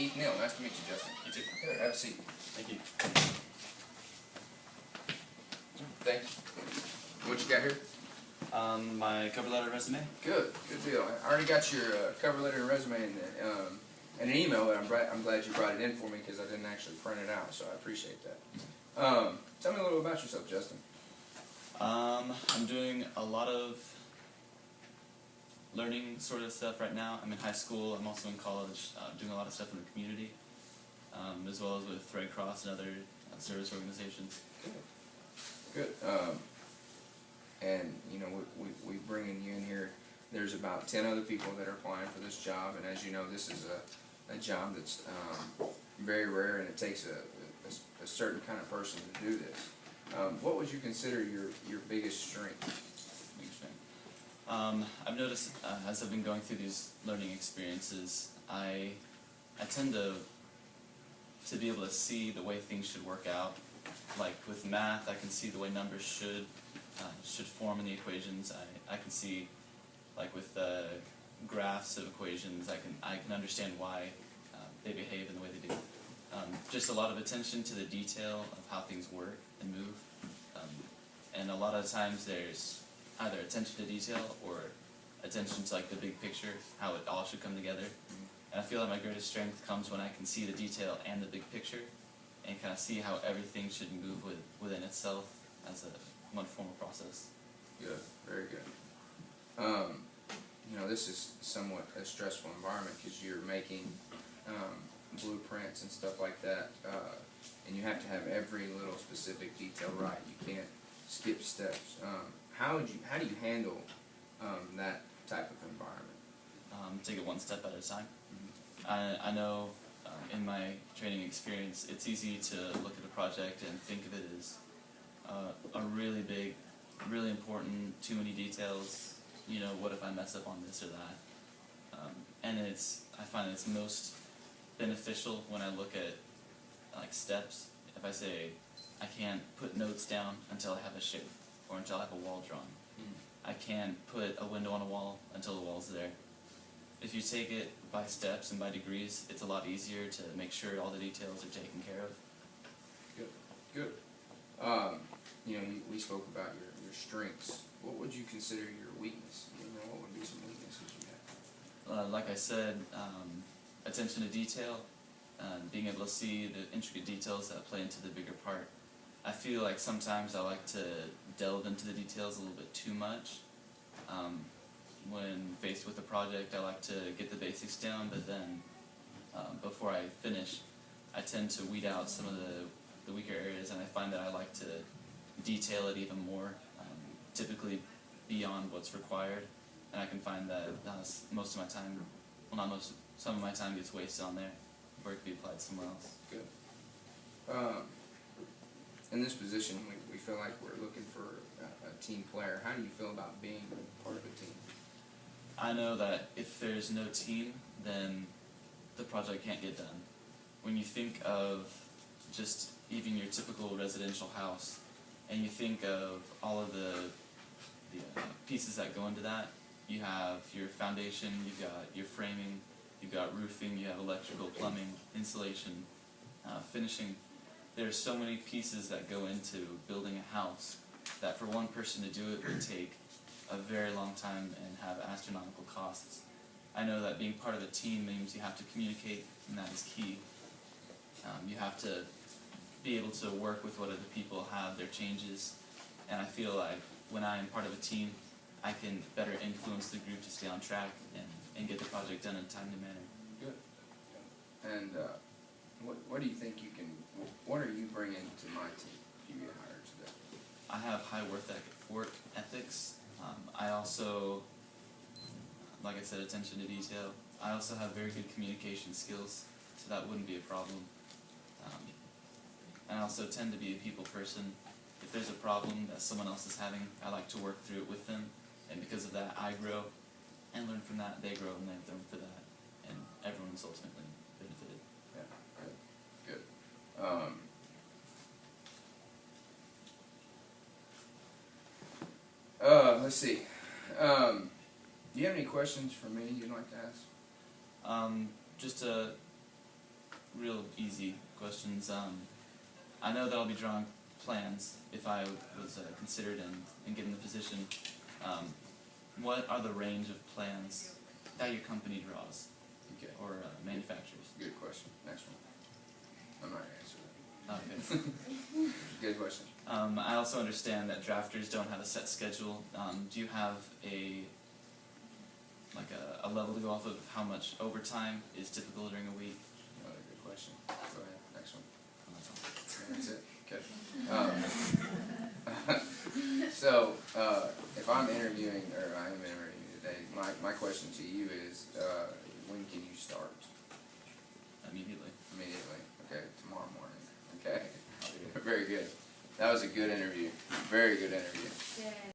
Keith Neal. Nice to meet you, Justin. You too. Here, have a seat. Thank you. Thanks. What you got here? My cover letter resume. Good deal. I already got your cover letter and resume and an email, but I'm glad you brought it in for me because I didn't actually print it out, so I appreciate that. Tell me a little about yourself, Justin. I'm doing a lot of learning sort of stuff right now. I'm in high school. I'm also in college, doing a lot of stuff in the community, as well as with Red Cross and other service organizations. Good. And you know, we bringing you in here. There's about 10 other people that are applying for this job, and as you know, this is a job that's very rare, and it takes a certain kind of person to do this. What would you consider your biggest strength? I've noticed as I've been going through these learning experiences, I tend to be able to see the way things should work out. Like with math, I can see the way numbers should form in the equations. I can see, like with graphs of equations, I can understand why they behave in the way they do. Just a lot of attention to the detail of how things work and move. And a lot of times there's either attention to detail or attention to like the big picture, how it all should come together. And I feel like my greatest strength comes when I can see the detail and the big picture and kind of see how everything should move within itself as a one formal process. Good, very good. You know, this is somewhat a stressful environment because you're making blueprints and stuff like that, and you have to have every little specific detail right. You can't skip steps. How do you handle that type of environment? Take it one step at a time. I know in my training experience, it's easy to look at a project and think of it as a really big, really important, too many details. You know, what if I mess up on this or that? And I find it's most beneficial when I look at like steps. If I say I can't put notes down until I have a shape or until I have a wall drawn. I can't put a window on a wall until the wall's there. If you take it by steps and by degrees, it's a lot easier to make sure all the details are taken care of. Good. You know, we spoke about your strengths. What would you consider your weakness? You know, what would be some weaknesses you have? Like I said, attention to detail, being able to see the intricate details that play into the bigger part. I feel like sometimes I like to delve into the details a little bit too much. When faced with a project, I like to get the basics down, but then before I finish, I tend to weed out some of the weaker areas, and I find that I like to detail it even more, typically beyond what's required, and I can find that most of my time, well not most, some of my time gets wasted on there, where it could be applied somewhere else. Good. In this position, we feel like we're looking for a team player. How do you feel about being part of a team? I know that if there's no team, then the project can't get done. When you think of just even your typical residential house, and you think of all of the pieces that go into that, you have your foundation, you've got your framing, you've got roofing, you have electrical, plumbing, insulation, finishing. There's so many pieces that go into building a house that for one person to do it would take a very long time and have astronomical costs. I know that being part of a team means you have to communicate, and that is key. You have to be able to work with what other people have, their changes, and I feel like when I am part of a team, I can better influence the group to stay on track and get the project done in a timely manner. Good. And what do you think you can, what are you bringing to my team if you get hired today? I have high work ethics. I also, like I said, attention to detail. I also have very good communication skills, so that wouldn't be a problem. And I also tend to be a people person. If there's a problem that someone else is having, I like to work through it with them, and because of that, I grow and learn from that. They grow and they learn from that, and everyone's ultimately benefited. Yeah, good. Let's see. Do you have any questions for me you'd like to ask? Just to real easy questions. I know that I'll be drawing plans if I was considered and given the position. What are the range of plans that your company draws Okay. or manufactures? Good question. Next one. I'm not gonna answer Okay. that. Good question. I also understand that drafters don't have a set schedule. Do you have a level to go off of how much overtime is typical during a week? Another good question. Go ahead. Next one. Oh, that's all. Yeah, that's it. Okay. So, if I'm interviewing, or I am interviewing today, my question to you is, when can you start? Immediately. Immediately. Okay, tomorrow morning. Okay. Very good. That was a good interview. Very good interview. Yay.